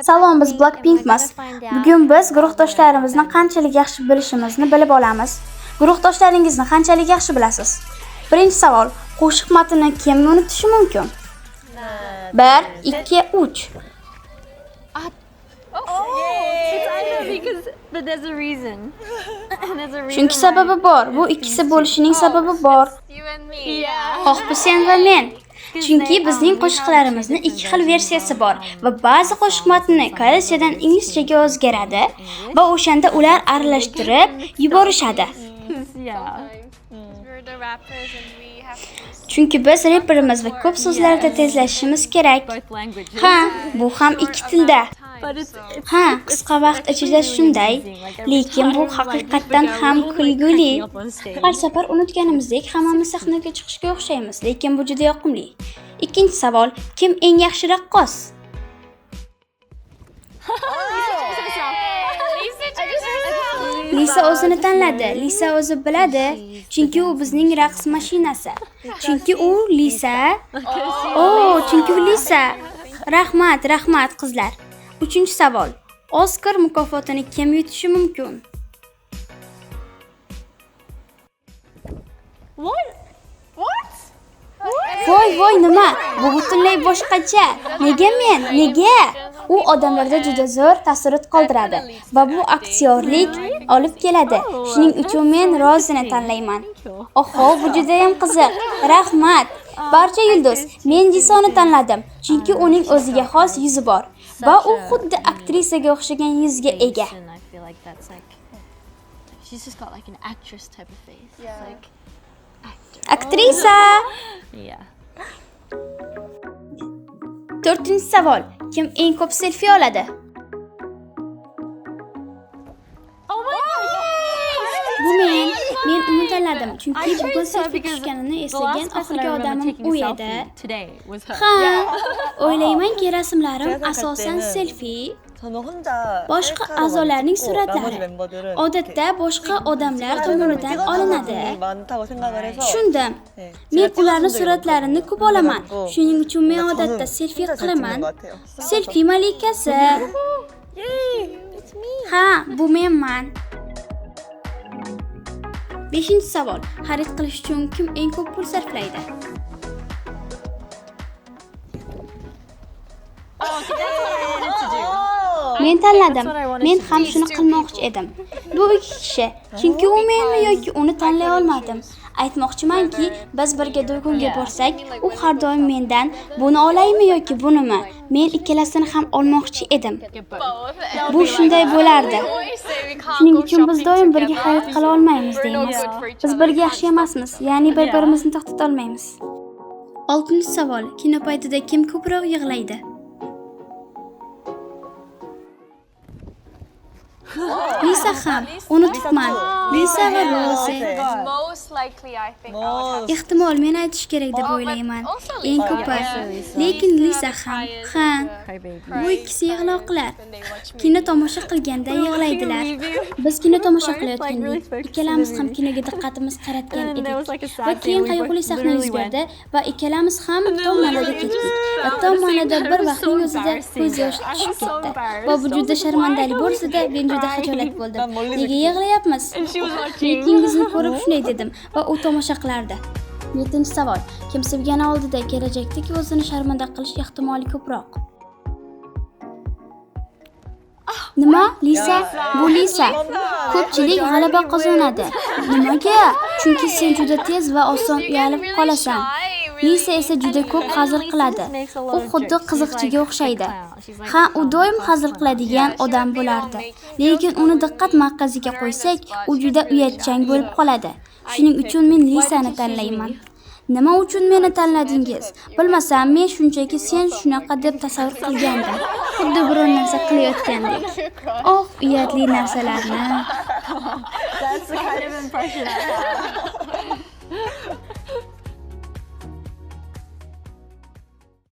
Salom, biz Blackpinkmiz. Bugun biz guruhdoshlarimizni qanchalik yaxshi bilishimizni bilib olamiz. Guruhdoshlaringizni qanchalik yaxshi bilasiz? Birinchi savol: qo'shiq matnini kim unutishi mumkin? 1, 2, 3. Chunki sababi bor. Bu ikkisi bo'lishining sababi bor. Xoh bu sen va men. Chunki bizning qo'shiqlarimizni ikki xil versiyasi bor va ba'zi qo'shiq matni koreyschadan inglizchaga o'zgaradi va o'shanda ular aralashtirib yuborishadi. Chunki biz reperimiz va ko'p so'zlarda tezlashishimiz kerak. Ha, bu ham ikki tilda. Ha, qisqa vaqt ichida shunday, lekin bu haqiqatdan ham kulguli. Har safar unutganimizdek hammamiz sahnaga chiqishga o'xshaymiz, lekin bu juda yoqimli. Ikkinchi savol: kim eng yaxshi raqqos? Lisa o'zini tanladi. Lisa o'zi biladi, chunki u bizning raqs mashinasi. Chunki u Lisa. Chunki u Lisa. Rahmat qizlar. Uchinchi savol: Oskar mukofotini kim yutishi mumkin? Voy, nima? Bu butunlay boshqacha. Nega men? Nega? U odamlarda juda zo'r taassurot qoldiradi va bu aktyorlik olib keladi. Shuning uchun men Rozini tanlayman. Oho, bu juda ham qiziq. Rahmat. Barcha yulduz, men Jisoni tanladim, chunki uning o'ziga xos yuzi bor va u xuddi aktrisaga o'xshagan yuzga ega. Aktrisa. 4-chi savol: kim eng ko'p selfie oladi? Bu men uni tanladim, chunki bugun selfie tushganini eslagan oxirgi odamim u edi. Ha, o'ylaymanki rasmlarim asosan selfie. Boshqa a'zolarning suratlari odatda boshqa odamlar tomonidan olinadi. Tushundim. Men ularning suratlarini ko'p olaman. Shuning uchun men odatda selfie qilaman. Selfie malikasi. Ha, bu menman. 5-chi savol: xarid qilish uchun kim eng ko'p pul sarflaydi? Men tanladim. Men ham shuni qilmoqchi edim. Bu ikki kishi. Chunki u menmi yoki uni tanlay olmadim. Aytmoqchimanki, biz birga do'konga borsak, u har doim mendan buni olaymi yoki bunimi? Men ikkalasini ham olmoqchi edim. Bu shunday bo'lardi. Shuning uchun biz doim birga xarid qila olmaymiz deymiz. Biz birga yaxshi emasmiz, ya'ni bir-birimizni to'xtata olmaymiz. 6-chi savol: kino paytida kim ko'proq yig'laydi? Lisa ham, unutibman. Lisa va Rozi. Ehtimol men aytish kerak deb o'ylayman. Eng ko'pi. Lekin Lisa ham. Ha. Bu ikkisi yig'loqlar. Kino tomosha qilganda yig'laydilar. Biz kino tomosha qilayotgandik. Ikkalamiz ham kinoga diqqatimiz qaratgan edik. Va keyin qayg'uli sahna yuz berdi va ikkalamiz ham tomonada ketdik. Va tomonada bir vaqtning o'zida ko'z yosh tushib ketdi. Va bu juda sharmandali bo'lsa-da, men juda xijolat bo'ldim. Nega yig'layapmiz? Klikingizni ko'rib shunday dedim va u tomosha qilardi. 7-chi savol: kim sevgani oldida kelajakdagi o'zini sharmanda qilish ehtimoli ko'proq? Nima? Lisa? Bu Lisa. Ko'pchilik g'alaba qozonadi. Nimaga? Chunki sen juda tez va oson uyalib qolasan. Lisa esa juda ko'p hazil qiladi. U xuddi qiziqchiga o'xshaydi. Ha, u doim hazil qiladigan odam bo'lardi. Lekin uni diqqat markaziga qo'ysak, u juda uyatchang bo'lib qoladi. Shuning uchun men Lisani tanlayman. Nima uchun meni tanladingiz? Bilmasam, men shunchaki sen shunaqa deb tasavvur qilgandim. Xuddi biror narsa qilayotgandek. Uyatli narsalarni.